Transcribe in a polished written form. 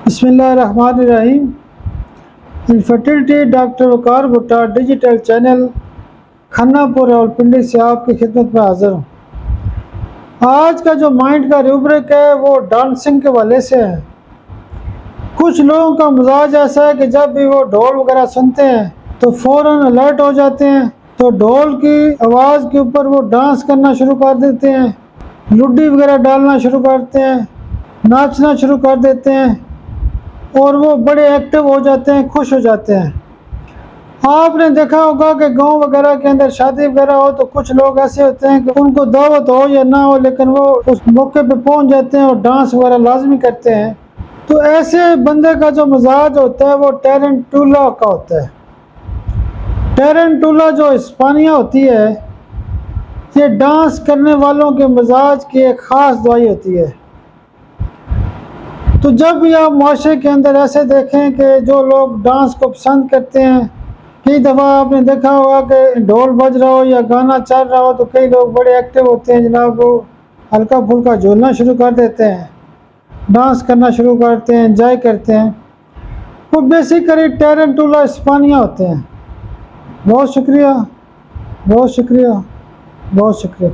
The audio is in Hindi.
बिस्मिल्लाहिर्रहमानिर्रहीम। इनफर्टिलिटी डॉक्टर वकार भुट्टा डिजिटल चैनल खानापुर रावलपिंडी से आपकी खिदमत में हाजिर हूँ। आज का जो माइंड का रूब्रिक है वो डांसिंग के वाले से है। कुछ लोगों का मिजाज ऐसा है कि जब भी वो ढोल वगैरह सुनते हैं तो फ़ौरन अलर्ट हो जाते हैं, तो ढोल की आवाज़ के ऊपर वो डांस करना शुरू कर देते हैं, लुड्डी वगैरह डालना शुरू करते हैं, नाचना शुरू कर देते हैं और वो बड़े एक्टिव हो जाते हैं, खुश हो जाते हैं। आपने देखा होगा कि गांव वगैरह के अंदर शादी वगैरह हो तो कुछ लोग ऐसे होते हैं कि उनको दावत हो या ना हो, लेकिन वो उस मौके पे पहुंच जाते हैं और डांस वगैरह लाजमी करते हैं। तो ऐसे बंदे का जो मिजाज होता है वो टेरेंटुला का होता है। टेरेंटुला जो हिस्पानिया होती है, ये डांस करने वालों के मिजाज की एक ख़ास दवाई होती है। तो जब भी आप माशरे के अंदर ऐसे देखें कि जो लोग डांस को पसंद करते हैं, कई दफ़ा आपने देखा होगा कि ढोल बज रहा हो या गाना चल रहा हो तो कई लोग बड़े एक्टिव होते हैं जनाब, वो हल्का फुल्का झूलना शुरू कर देते हैं, डांस करना शुरू करते हैं, एंजॉय करते हैं। वो बेसिकली टेरेंटुला हिस्पानिया होते हैं। बहुत शुक्रिया, बहुत शुक्रिया, बहुत शुक्रिया।